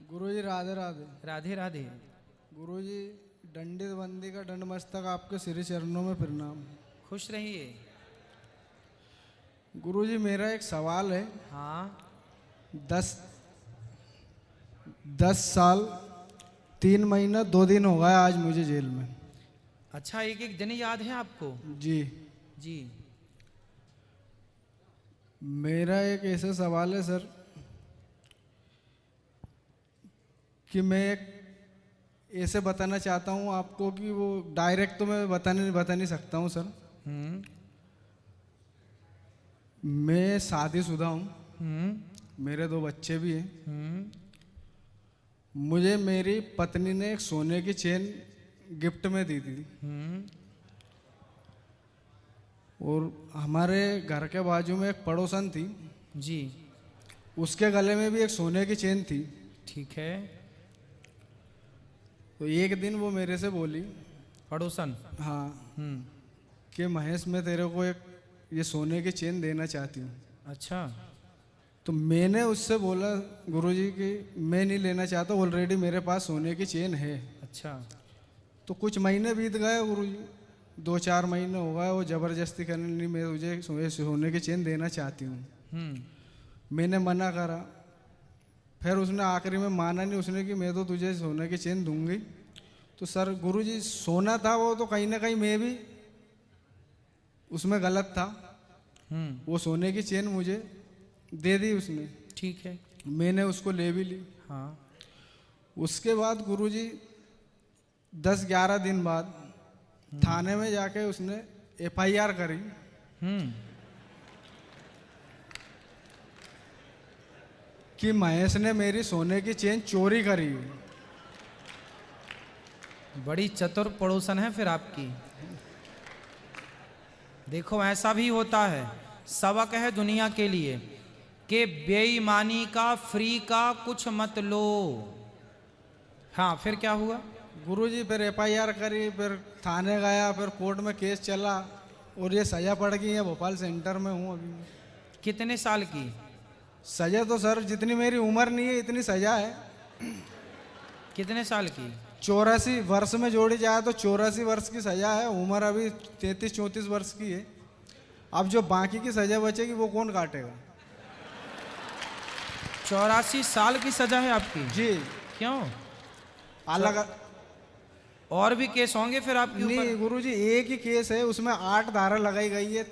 गुरुजी राधे राधे। राधे राधे। गुरुजी दंडित बंदी का दंड मस्तक आपके श्री चरणों में प्रणाम। खुश रहिए। गुरुजी मेरा एक सवाल है। हाँ। 10 साल 3 महीना 2 दिन हो गया आज मुझे जेल में। अच्छा, एक एक दिन याद है आपको? जी जी। मेरा एक ऐसा सवाल है सर कि मैं एक ऐसे बताना चाहता हूँ आपको कि वो डायरेक्ट तो मैं बता नहीं सकता हूँ सर। मैं शादीशुदा हूँ। मेरे 2 बच्चे भी हैं। मुझे मेरी पत्नी ने एक सोने की चेन गिफ्ट में दी थी। और हमारे घर के बाजू में एक पड़ोसन थी जी। उसके गले में भी एक सोने की चेन थी। ठीक है। तो एक दिन वो मेरे से बोली, पड़ोसन? हाँ, कि महेश मैं तेरे को एक ये सोने की चेन देना चाहती हूँ। अच्छा। तो मैंने उससे बोला गुरुजी कि मैं नहीं लेना चाहता, ऑलरेडी मेरे पास सोने की चेन है। अच्छा। तो कुछ महीने बीत गए गुरुजी, 2-4 महीने हो गए। वो ज़बरदस्ती करने लगी, मैं तुझे सोने की चेन देना चाहती हूँ। मैंने मना करा, फिर उसने आखिरी में माना नहीं। उसने कि मैं तो तुझे सोने की चेन दूंगी। तो सर गुरुजी सोना था वो, तो कहीं ना कहीं मैं भी उसमें गलत था। वो सोने की चेन मुझे दे दी उसने। ठीक है। मैंने उसको ले भी ली। हाँ। उसके बाद गुरुजी 10-11 दिन बाद थाने में जाके उसने FIR करी कि महेश ने मेरी सोने की चेन चोरी करी। बड़ी चतुर पड़ोसन है फिर आपकी। देखो ऐसा भी होता है, सबक है दुनिया के लिए कि बेईमानी का फ्री का कुछ मत लो। हाँ, फिर क्या हुआ? गुरुजी फिर FIR करी, फिर थाने गया, फिर कोर्ट में केस चला और ये सजा पड़ गई है। भोपाल सेंटर में हूँ अभी। कितने साल की सजा? तो सर जितनी मेरी उम्र नहीं है इतनी सजा है। कितने साल की? 84 वर्ष में जोड़ी जाए तो 84 वर्ष की सजा है। उम्र अभी 33-34 वर्ष की है। अब जो बाकी की सजा बचेगी वो कौन काटेगा? 84 साल की सजा है आपकी? जी। क्यों? अलग और भी केस होंगे फिर आपके ऊपर? नहीं गुरुजी, एक ही केस है, उसमें 8 धारा लगाई गई है।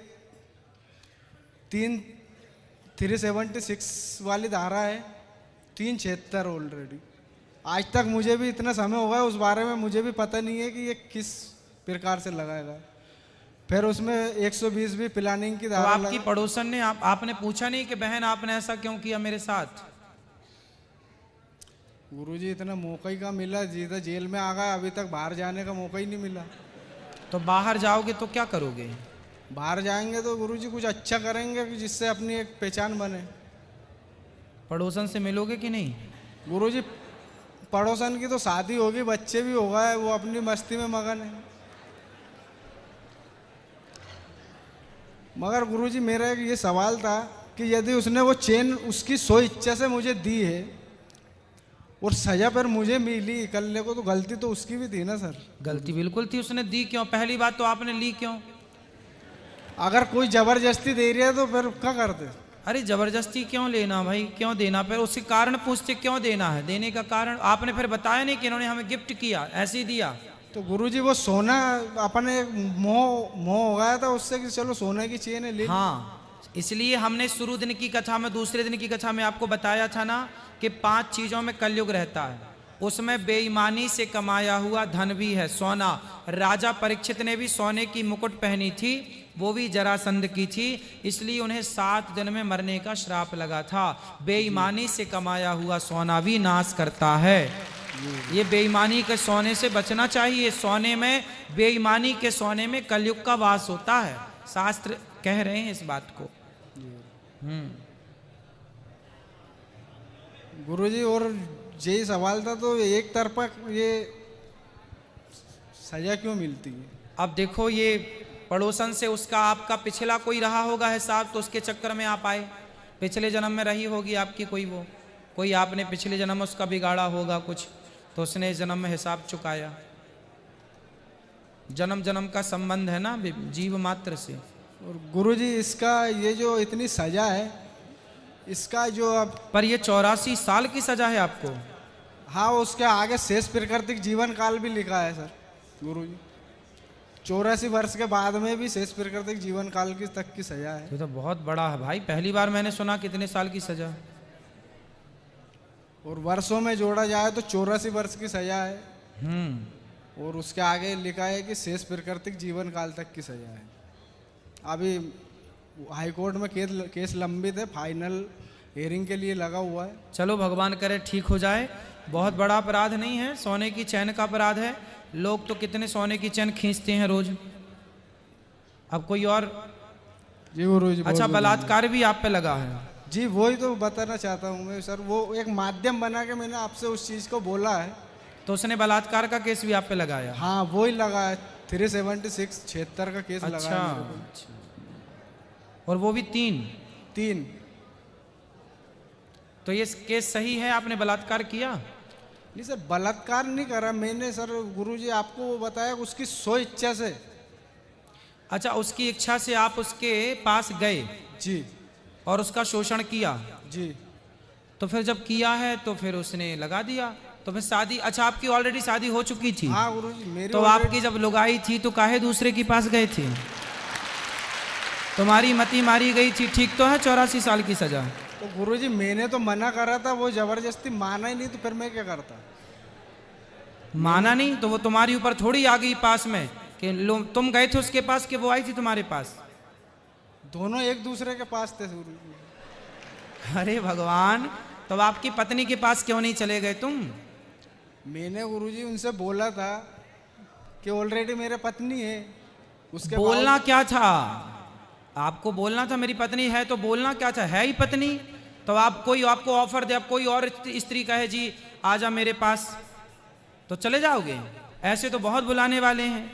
376 वाली धारा है, 376 ऑलरेडी। आज तक मुझे भी इतना समय हो गया उस बारे में मुझे भी पता नहीं है कि ये किस प्रकार से लगाएगा। फिर उसमें 120 भी प्लानिंग की धारा। तो आपकी पड़ोसन ने आपने पूछा नहीं कि बहन आपने ऐसा क्यों किया मेरे साथ? गुरुजी इतना मौका ही का मिला, जीता जेल में आ गया, अभी तक बाहर जाने का मौका ही नहीं मिला। तो बाहर जाओगे तो क्या करोगे? बाहर जाएंगे तो गुरुजी कुछ अच्छा करेंगे कि जिससे अपनी एक पहचान बने। पड़ोसन से मिलोगे कि नहीं? गुरुजी पड़ोसन की तो शादी होगी, बच्चे भी हो गए, वो अपनी मस्ती में मगन है। मगर गुरुजी मेरा एक ये सवाल था कि यदि उसने वो चेन उसकी सो इच्छा से मुझे दी है और सजा पर मुझे मिली इकल्ले को, तो गलती तो उसकी भी थी ना सर? गलती बिल्कुल थी। उसने दी क्यों? पहली बात तो आपने ली क्यों? अगर कोई जबरदस्ती दे रही है तो फिर क्या करते? अरे जबरदस्ती क्यों लेना भाई, क्यों देना? फिर उसके कारण पूछते क्यों देना है, देने का कारण आपने फिर बताया नहीं कि इन्होंने हमें गिफ्ट किया, ऐसे ही दिया। तो गुरुजी वो सोना अपने मोह हो गया था उससे कि चलो सोने की चेन है ले। हाँ, इसलिए हमने शुरू दिन की कथा में, दूसरे दिन की कथा में आपको बताया था ना कि 5 चीजों में कलयुग रहता है। उसमें बेईमानी से कमाया हुआ धन भी है, सोना। राजा परीक्षित ने भी सोने की मुकुट पहनी थी, वो भी जरासंध की थी, इसलिए उन्हें 7 दिन में मरने का श्राप लगा था। बेईमानी से कमाया हुआ सोना भी नाश करता है। ये बेईमानी के सोने से बचना चाहिए। सोने में, बेईमानी के सोने में कलयुग का वास होता है। शास्त्र कह रहे हैं इस बात को। गुरुजी और यही सवाल था, तो एक तरफा ये सजा क्यों मिलती है? अब देखो, ये पड़ोसन से उसका आपका पिछला कोई रहा होगा हिसाब, तो उसके चक्कर में आप आए। पिछले जन्म में रही होगी आपकी कोई वो। कोई आपने पिछले जन्म में उसका बिगाड़ा होगा कुछ, तो उसने इस जन्म में हिसाब चुकाया। जन्म जन्म का संबंध है ना जीव मात्र से। और गुरुजी इसका ये जो इतनी सजा है, इसका जो अब, पर ये 84 साल की सजा है आपको। हाँ उसके आगे शेष प्राकृतिक जीवन काल भी लिखा है सर गुरुजी। 84 वर्ष के बाद में भी शेष प्राकृतिक जीवन काल की तक की सजा है। ये तो बहुत बड़ा है भाई, पहली बार मैंने सुना कितने साल की सजा। और वर्षों में जोड़ा जाए तो 84 वर्ष की सजा है। और उसके आगे लिखा है कि शेष प्राकृतिक जीवन काल तक की सजा है। अभी हाई कोर्ट में केस लंबित है, फाइनल हियरिंग के लिए लगा हुआ है। चलो भगवान करे ठीक हो जाए। बहुत बड़ा अपराध नहीं है, सोने की चैन का अपराध है। लोग तो कितने सोने की चैन खींचते हैं रोज। अब कोई और जी गुरु जी। अच्छा, बलात्कार भी आप पे लगा है। जी वही तो बताना चाहता हूँ मैं सर, वो एक माध्यम बना के मैंने आपसे उस चीज को बोला है। तो उसने बलात्कार का केस भी आप पे लगाया? हाँ वही लगा है, 376 76 का केस लगा है मेरे को। अच्छा। और वो भी तीन। तो ये केस सही है, आपने बलात्कार किया? नहीं सर, बलात्कार नहीं करा मैंने सर। गुरुजी आपको वो बताया उसकी सो इच्छा से। अच्छा, उसकी इच्छा से आप उसके पास गए जी, और उसका शोषण किया जी। तो फिर जब किया है तो फिर उसने लगा दिया, तो फिर शादी। अच्छा, आपकी ऑलरेडी शादी हो चुकी थी? हाँ गुरुजी मेरी। तो आपकी जब लुगाई थी तो काहे दूसरे के पास गए थे? तुम्हारी मती मारी गई थी, ठीक तो है 84 साल की सजा। तो गुरुजी मैंने तो मना करा था, वो जबरदस्ती माना ही नहीं, तो फिर मैं क्या करता। माना नहीं तो वो तुम्हारी ऊपर थोड़ी आ गई पास में कि तुम गए थे उसके पास कि वो आई थी तुम्हारे पास? दोनों एक दूसरे के पास थे गुरुजी। अरे भगवान, तो आपकी पत्नी के पास क्यों नहीं चले गए तुम? मैंने गुरुजी उनसे बोला था कि ऑलरेडी मेरे पत्नी है। उसके बोलना क्या था आपको? बोलना था मेरी पत्नी है, तो बोलना क्या था? है ही पत्नी। तो आप कोई आपको ऑफर दे, अब कोई और स्त्री कहे जी आजा मेरे पास, तो चले जाओगे? ऐसे तो बहुत बुलाने वाले हैं,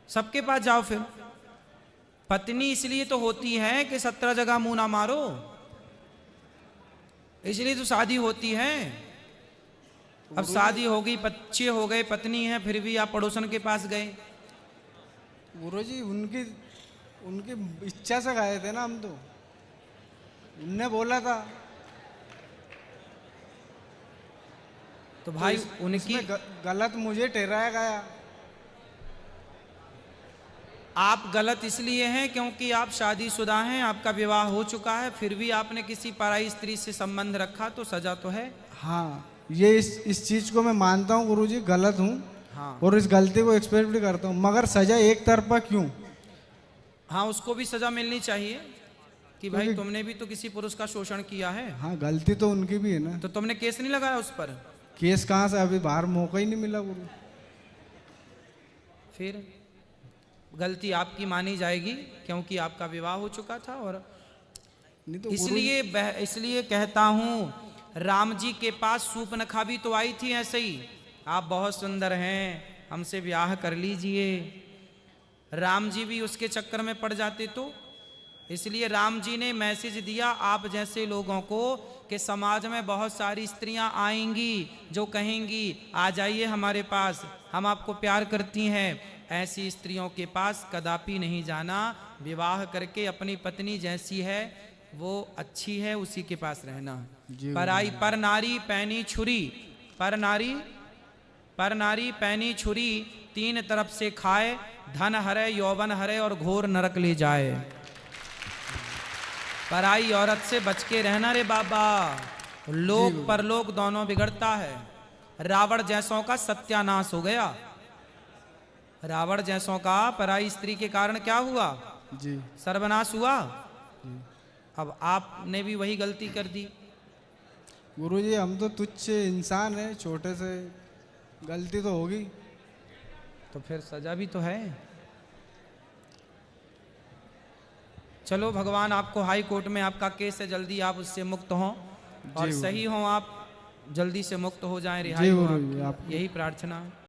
सबके पास जाओ। फिर पत्नी इसलिए तो होती है कि 17 जगह मुंह ना मारो, इसलिए तो शादी होती है। अब शादी हो गई, बच्चे हो गए, पत्नी है, फिर भी आप पड़ोसन के पास गए। गुरुजी उनकी इच्छा से गए थे ना हम तो, उनने बोला था। तो भाई तो उनकी गलत मुझे ठहराया गया। आप गलत इसलिए हैं क्योंकि आप शादीशुदा हैं, आपका विवाह हो चुका है, फिर भी आपने किसी पराई स्त्री से संबंध रखा, तो सजा तो है। हाँ ये इस चीज को मैं मानता हूँ गुरुजी, गलत हूँ। हाँ। और इस गलती को एक्सपेक्ट भी करता हूँ, मगर सजा एक तरफा क्यों? हाँ, उसको भी सजा मिलनी चाहिए कि भाई तुमने भी तो किसी पुरुष का शोषण किया है। हाँ गलती तो उनकी भी है ना। तो तुमने केस नहीं लगाया उस पर? केस कहाँ से, अभी बाहर मौका ही नहीं मिला गुरु। फिर गलती आपकी मानी जाएगी क्योंकि आपका विवाह हो चुका था। और नहीं तो इसलिए कहता हूँ, राम जी के पास सूर्पनखा भी तो आई थी ऐसे ही, आप बहुत सुंदर हैं, हमसे ब्याह कर लीजिए। राम जी भी उसके चक्कर में पड़ जाते तो। इसलिए राम जी ने मैसेज दिया आप जैसे लोगों को कि समाज में बहुत सारी स्त्रियां आएंगी जो कहेंगी आ जाइए हमारे पास, हम आपको प्यार करती हैं। ऐसी स्त्रियों के पास कदापि नहीं जाना। विवाह करके अपनी पत्नी जैसी है वो अच्छी है, उसी के पास रहना। पराई पर नारी पैनी छुरी, पर नारी पैनी छुरी, तीन तरफ से खाए, धन हरे यौवन हरे और घोर नरक ले जाए। पराई औरत से बच के रहना रे बाबा, लोक परलोक दोनों बिगड़ता है। रावण जैसों का सत्यानाश हो गया। रावण जैसों का पराई स्त्री के कारण क्या हुआ? जी सर्वनाश हुआ। अब आपने भी वही गलती कर दी। गुरुजी हम तो तुच्छ इंसान हैं, छोटे से गलती तो होगी। तो फिर सजा भी तो है। चलो भगवान आपको हाई कोर्ट में आपका केस है, जल्दी आप उससे मुक्त हों और सही हों, आप जल्दी से मुक्त हो जाएं, रिहाई हो, यही प्रार्थना है।